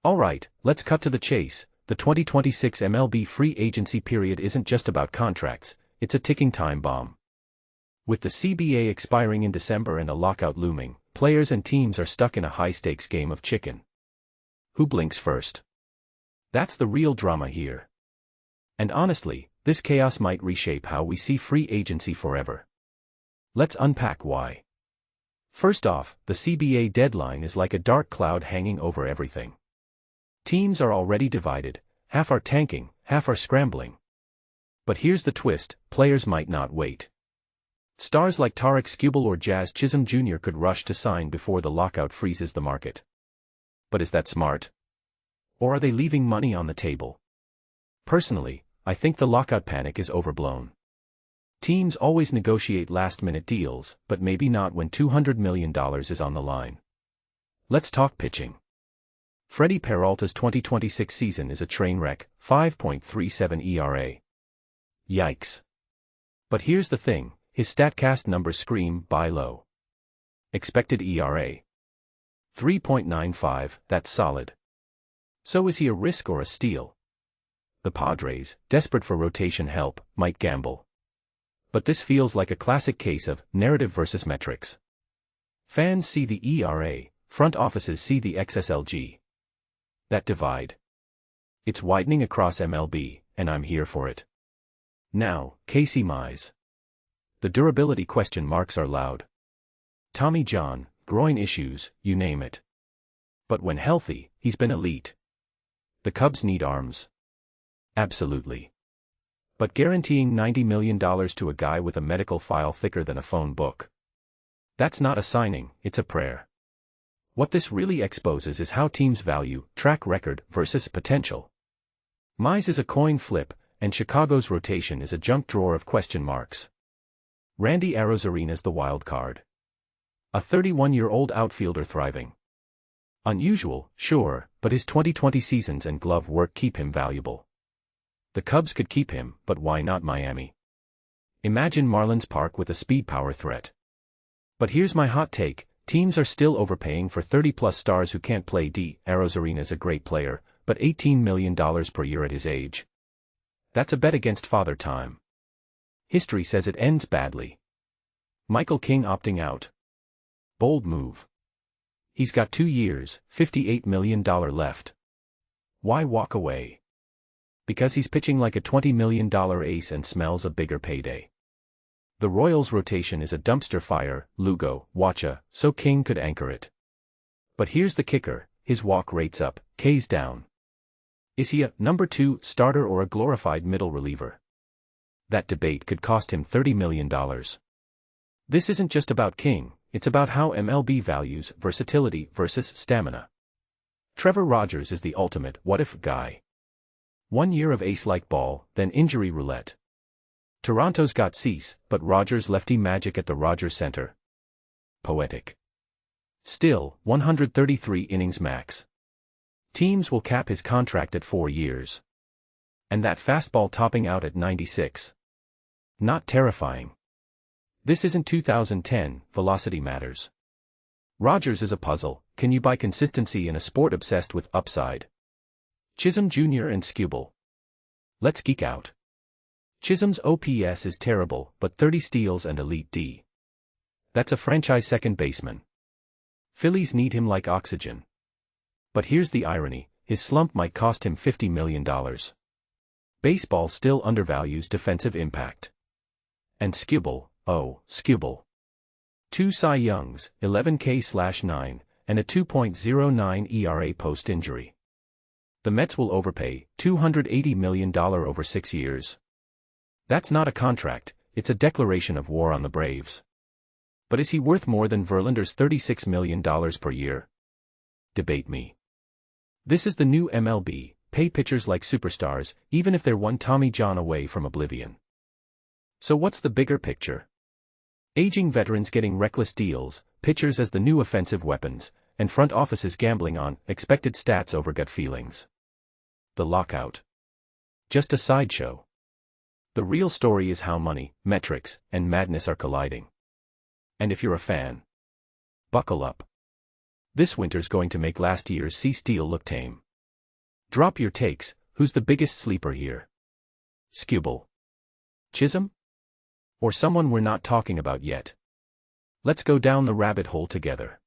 Alright, let's cut to the chase. The 2026 MLB free agency period isn't just about contracts, it's a ticking time bomb. With the CBA expiring in December and a lockout looming, players and teams are stuck in a high-stakes game of chicken. Who blinks first? That's the real drama here. And honestly, this chaos might reshape how we see free agency forever. Let's unpack why. First off, the CBA deadline is like a dark cloud hanging over everything. Teams are already divided, half are tanking, half are scrambling. But here's the twist, players might not wait. Stars like Tarik, Skubal or Chisholm Jr. could rush to sign before the lockout freezes the market. But is that smart? Or are they leaving money on the table? Personally, I think the lockout panic is overblown. Teams always negotiate last-minute deals, but maybe not when $200 million is on the line. Let's talk pitching. Freddy Peralta's 2026 season is a train wreck, 5.37 ERA. Yikes. But here's the thing, his StatCast numbers scream buy low. Expected ERA 3.95, that's solid. So is he a risk or a steal? The Padres, desperate for rotation help, might gamble. But this feels like a classic case of narrative versus metrics. Fans see the ERA, front offices see the XSLG. That divide. It's widening across MLB, and I'm here for it. Now, Casey Mize. The durability question marks are loud. Tommy John, groin issues, you name it. But when healthy, he's been elite. The Cubs need arms. Absolutely. But guaranteeing $90 million to a guy with a medical file thicker than a phone book. That's not a signing, it's a prayer. What this really exposes is how teams value track record versus potential. Mize is a coin flip, and Chicago's rotation is a junk drawer of question marks. Randy Arozarena's the wild card. A 31-year-old outfielder thriving. Unusual, sure, but his 2020 seasons and glove work keep him valuable. The Cubs could keep him, but why not Miami? Imagine Marlins Park with a speed power threat. But here's my hot take, teams are still overpaying for 30-plus stars who can't play D. Arozarena's a great player, but $18 million per year at his age. That's a bet against father time. History says it ends badly. Michael King opting out. Bold move. He's got 2 years, $58 million left. Why walk away? Because he's pitching like a $20 million ace and smells a bigger payday. The Royals' rotation is a dumpster fire, Lugo, Wacha, so King could anchor it. But here's the kicker, his walk rate's up, K's down. Is he a number 2 starter or a glorified middle reliever? That debate could cost him $30 million. This isn't just about King, it's about how MLB values versatility versus stamina. Trevor Rogers is the ultimate what-if guy. 1 year of ace-like ball, then injury roulette. Toronto's got Cease, but Rogers lefty magic at the Rogers Center. Poetic. Still, 133 innings max. Teams will cap his contract at 4 years. And that fastball topping out at 96. Not terrifying. This isn't 2010, velocity matters. Rogers is a puzzle, can you buy consistency in a sport obsessed with upside? Chisholm Jr. and Skubal. Let's geek out. Chisholm's OPS is terrible, but 30 steals and elite D. That's a franchise second baseman. Phillies need him like oxygen. But here's the irony, his slump might cost him $50 million. Baseball still undervalues defensive impact. And Skubal, oh, Skubal. 2 Cy Youngs, 11 K/9, and a 2.09 ERA post-injury. The Mets will overpay, $280 million over 6 years. That's not a contract, it's a declaration of war on the Braves. But is he worth more than Verlander's $36 million per year? Debate me. This is the new MLB, pay pitchers like superstars, even if they're one Tommy John away from oblivion. So what's the bigger picture? Aging veterans getting reckless deals, pitchers as the new offensive weapons, and front offices gambling on expected stats over gut feelings. The lockout. Just a sideshow. The real story is how money, metrics, and madness are colliding. And if you're a fan, buckle up. This winter's going to make last year's Cease deal look tame. Drop your takes. Who's the biggest sleeper here? Skubal? Chisholm? Or someone we're not talking about yet? Let's go down the rabbit hole together.